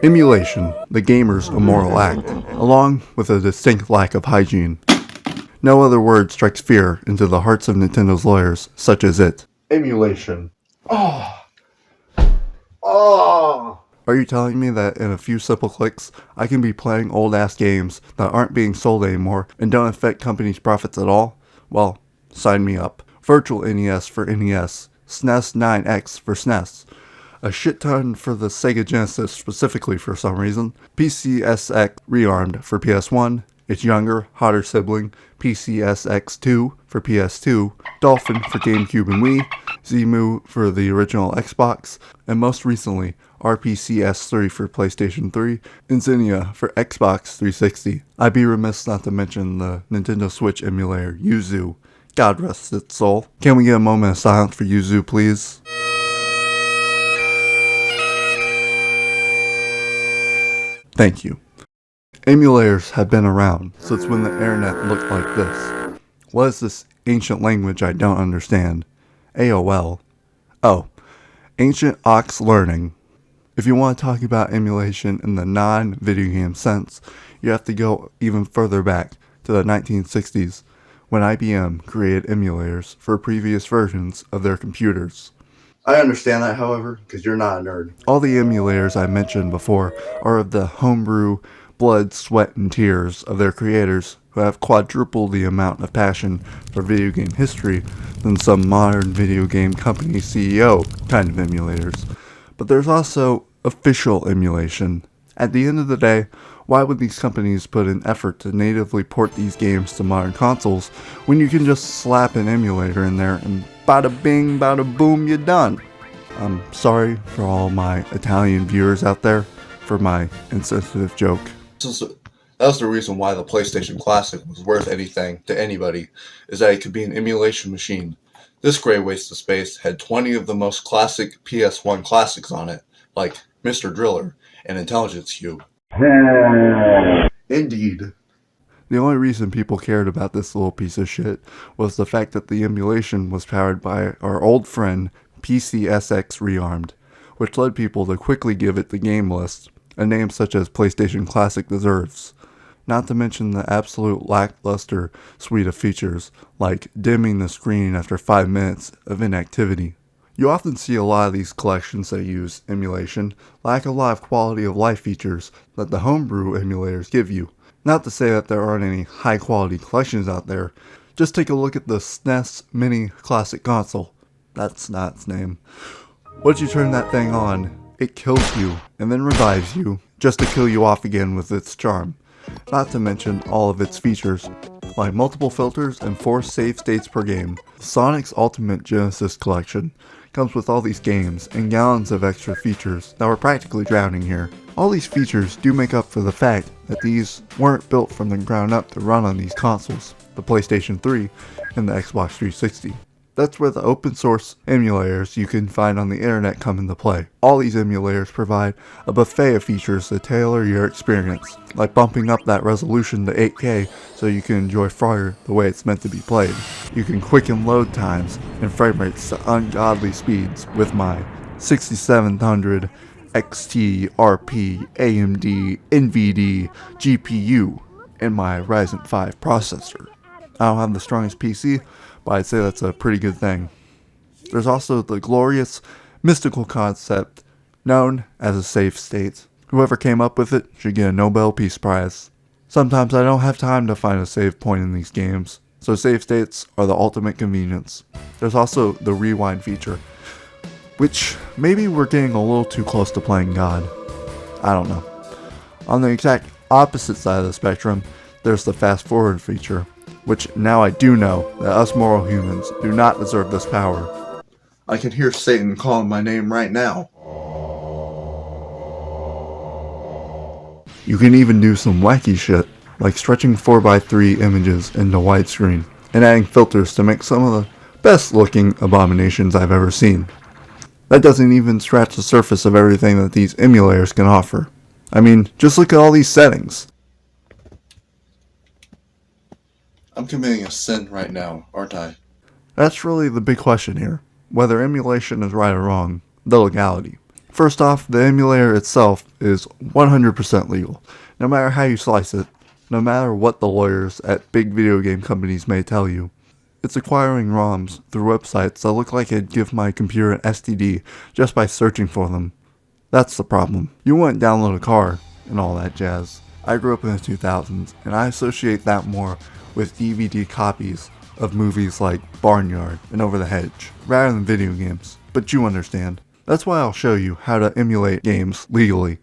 Emulation, the gamer's immoral act, along with a distinct lack of hygiene. No other word strikes fear into the hearts of Nintendo's lawyers such as it. Emulation. Oh. Oh. Are you telling me that in a few simple clicks, I can be playing old-ass games that aren't being sold anymore and don't affect companies' profits at all? Well, sign me up. Virtual NES for NES, SNES 9X for SNES, a shit ton for the Sega Genesis specifically for some reason, PCSX Rearmed for PS1, its younger, hotter sibling, PCSX2 for PS2, Dolphin for GameCube and Wii, Zemu for the original Xbox, and most recently, RPCS3 for PlayStation 3, and Xenia for Xbox 360. I'd be remiss not to mention the Nintendo Switch emulator, Yuzu. God rest its soul. Can we get a moment of silence for Yuzu, please? Thank you. Emulators have been around since when the internet looked like this. What is this ancient language I don't understand? AOL. Oh, Ancient Ox Learning. If you want to talk about emulation in the non-video game sense, you have to go even further back to the 1960s when IBM created emulators for previous versions of their computers. I understand that, however, because you're not a nerd. All the emulators I mentioned before are of the homebrew blood, sweat, and tears of their creators who have quadrupled the amount of passion for video game history than some modern video game company CEO kind of emulators. But there's also official emulation. At the end of the day, why would these companies put in effort to natively port these games to modern consoles when you can just slap an emulator in there and bada bing, bada boom, you're done? I'm sorry for all my Italian viewers out there for my insensitive joke. That was the reason why the PlayStation Classic was worth anything to anybody, is that it could be an emulation machine. This gray waste of space had 20 of the most classic PS1 classics on it, like Mr. Driller and Intelligence Cube. Indeed. The only reason people cared about this little piece of shit was the fact that the emulation was powered by our old friend PCSX Rearmed, which led people to quickly give it the game list, a name such as PlayStation Classic deserves. Not to mention the absolute lackluster suite of features, like dimming the screen after 5 minutes of inactivity. You often see a lot of these collections that use emulation lack a lot of quality of life features that the homebrew emulators give you. Not to say that there aren't any high quality collections out there, just take a look at the SNES Mini Classic Console. That's not its name. Once you turn that thing on, it kills you and then revives you just to kill you off again with its charm. Not to mention all of its features, like multiple filters and 4 save states per game. Sonic's Ultimate Genesis Collection comes with all these games and gallons of extra features that we're practically drowning here. All these features do make up for the fact that these weren't built from the ground up to run on these consoles, the PlayStation 3 and the Xbox 360. That's where the open source emulators you can find on the internet come into play. All these emulators provide a buffet of features to tailor your experience, like bumping up that resolution to 8K so you can enjoy Frogger the way it's meant to be played. You can quicken load times and frame rates to ungodly speeds with my 6700 XT RP AMD NVD GPU and my Ryzen 5 processor. I don't have the strongest PC, but I'd say that's a pretty good thing. There's also the glorious, mystical concept known as a save state. Whoever came up with it should get a Nobel Peace Prize. Sometimes I don't have time to find a save point in these games, so save states are the ultimate convenience. There's also the rewind feature, which maybe we're getting a little too close to playing God. I don't know. On the exact opposite side of the spectrum, there's the fast forward feature, which now I do know that us moral humans do not deserve this power. I can hear Satan calling my name right now. You can even do some wacky shit, like stretching 4x3 images into widescreen, and adding filters to make some of the best looking abominations I've ever seen. That doesn't even scratch the surface of everything that these emulators can offer. I mean, just look at all these settings. I'm committing a sin right now, aren't I? That's really the big question here. Whether emulation is right or wrong, the legality. First off, the emulator itself is 100% legal, no matter how you slice it, no matter what the lawyers at big video game companies may tell you. It's acquiring ROMs through websites that look like it'd give my computer an STD just by searching for them. That's the problem. You wouldn't download a car and all that jazz. I grew up in the 2000s, and I associate that more with DVD copies of movies like Barnyard and Over the Hedge, rather than video games. But you understand. That's why I'll show you how to emulate games legally.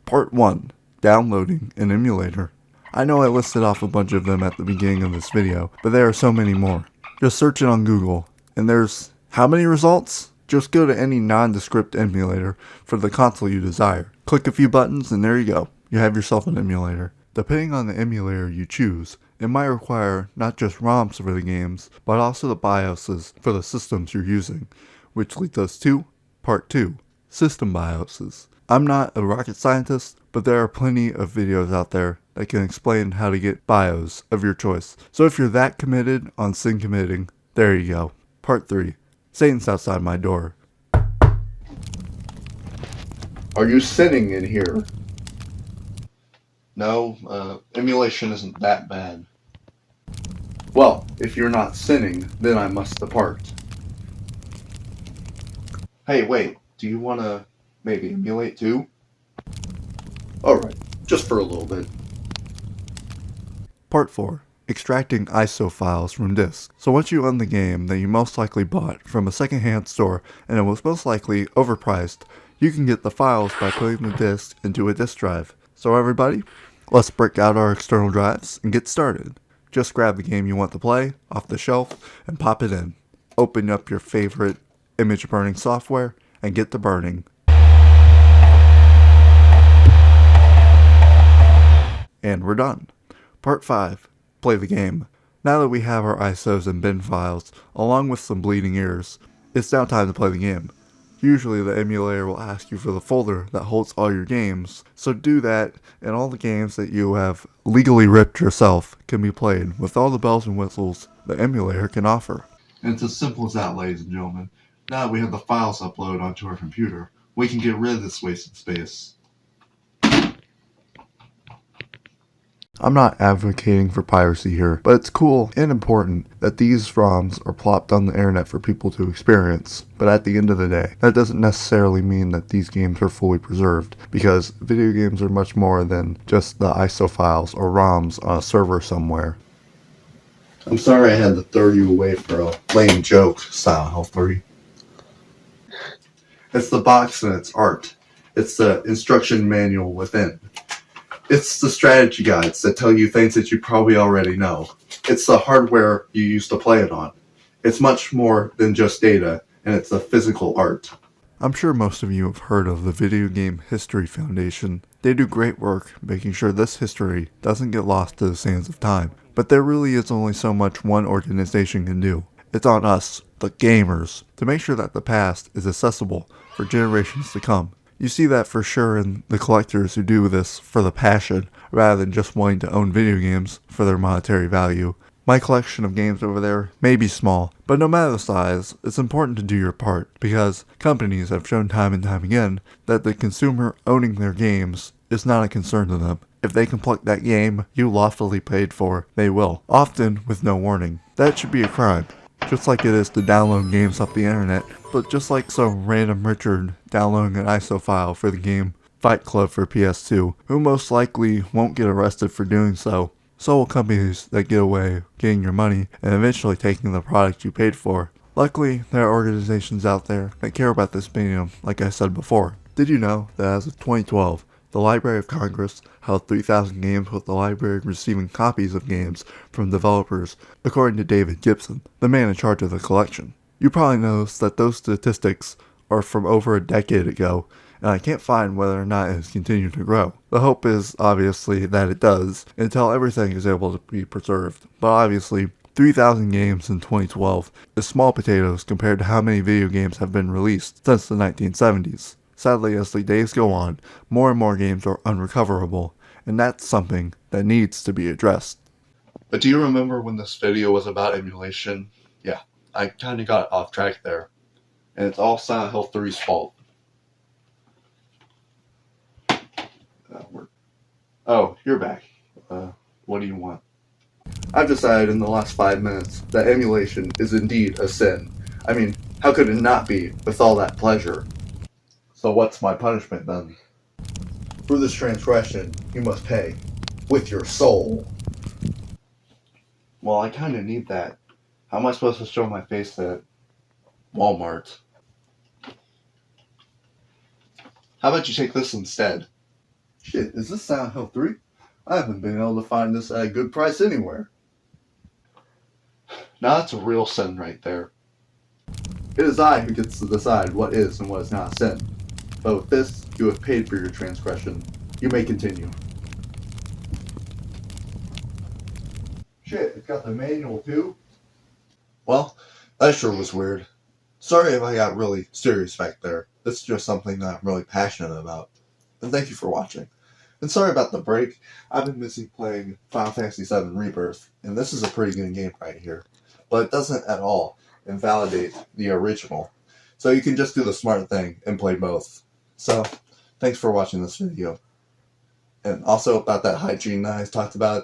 Part 1. Downloading an emulator. I know I listed off a bunch of them at the beginning of this video, but there are so many more. Just search it on Google, and there's how many results? Just go to any nondescript emulator for the console you desire. Click a few buttons and there you go. You have yourself an emulator. Depending on the emulator you choose, it might require not just ROMs for the games, but also the BIOSes for the systems you're using, which leads us to Part 2, System BIOSes. I'm not a rocket scientist, but there are plenty of videos out there that can explain how to get BIOS of your choice. So if you're that committed on sin committing, there you go. Part 3, Satan's outside my door. Are you sinning in here? No, emulation isn't that bad. Well, if you're not sinning, then I must depart. Hey, wait, do you want to maybe emulate too? Alright, just for a little bit. Part 4. Extracting ISO files from disks. So once you own the game that you most likely bought from a secondhand store and it was most likely overpriced, you can get the files by putting the disk into a disk drive. So everybody, let's break out our external drives and get started. Just grab the game you want to play off the shelf and pop it in. Open up your favorite image burning software and get to burning. And we're done. Part 5. Play the game. Now that we have our ISOs and bin files, along with some bleeding ears, it's now time to play the game. Usually the emulator will ask you for the folder that holds all your games, so do that, and all the games that you have legally ripped yourself can be played with all the bells and whistles the emulator can offer. And it's as simple as that, ladies and gentlemen. Now that we have the files uploaded onto our computer, we can get rid of this wasted space. I'm not advocating for piracy here, but it's cool and important that these ROMs are plopped on the internet for people to experience. But at the end of the day, that doesn't necessarily mean that these games are fully preserved, because video games are much more than just the ISO files or ROMs on a server somewhere. I'm sorry I had to throw you away for a lame joke, Silent Hill 3. It's the box and its art. It's the instruction manual within. It's the strategy guides that tell you things that you probably already know. It's the hardware you use to play it on. It's much more than just data, and it's a physical art. I'm sure most of you have heard of the Video Game History Foundation. They do great work making sure this history doesn't get lost to the sands of time. But there really is only so much one organization can do. It's on us, the gamers, to make sure that the past is accessible for generations to come. You see that for sure in the collectors who do this for the passion, rather than just wanting to own video games for their monetary value. My collection of games over there may be small, but no matter the size, it's important to do your part, because companies have shown time and time again that the consumer owning their games is not a concern to them. If they can pluck that game you lawfully paid for, they will, often with no warning. That should be a crime. Just like it is to download games off the internet, but just like some random Richard downloading an ISO file for the game Fight Club for PS2, who most likely won't get arrested for doing so. So will companies that get away getting your money and eventually taking the product you paid for. Luckily, there are organizations out there that care about this medium, like I said before. Did you know that as of 2012, the Library of Congress held 3,000 games, with the library receiving copies of games from developers, according to David Gibson, the man in charge of the collection. You probably noticed that those statistics are from over a decade ago, and I can't find whether or not it has continued to grow. The hope is, obviously, that it does, until everything is able to be preserved. But obviously, 3,000 games in 2012 is small potatoes compared to how many video games have been released since the 1970s. Sadly, as the days go on, more and more games are unrecoverable, and that's something that needs to be addressed. But do you remember when this video was about emulation? Yeah, I kinda got off track there. And it's all Silent Hill 3's fault. That'll work. Oh, you're back. What do you want? I've decided in the last 5 minutes that emulation is indeed a sin. I mean, how could it not be with all that pleasure? So what's my punishment then? For this transgression, you must pay with your soul. Well, I kinda need that. How am I supposed to show my face at Walmart? How about you take this instead? Shit, is this Silent Hill 3? I haven't been able to find this at a good price anywhere. Now that's a real sin right there. It is I who gets to decide what is and what is not sin. But with this, you have paid for your transgression. You may continue. Shit, it's got the manual too? Well, that sure was weird. Sorry if I got really serious back there. This is just something that I'm really passionate about. And thank you for watching. And sorry about the break. I've been busy playing Final Fantasy VII Rebirth, and this is a pretty good game right here. But it doesn't at all invalidate the original. So you can just do the smart thing and play both. So, thanks for watching this video. And also about that hygiene that I talked about.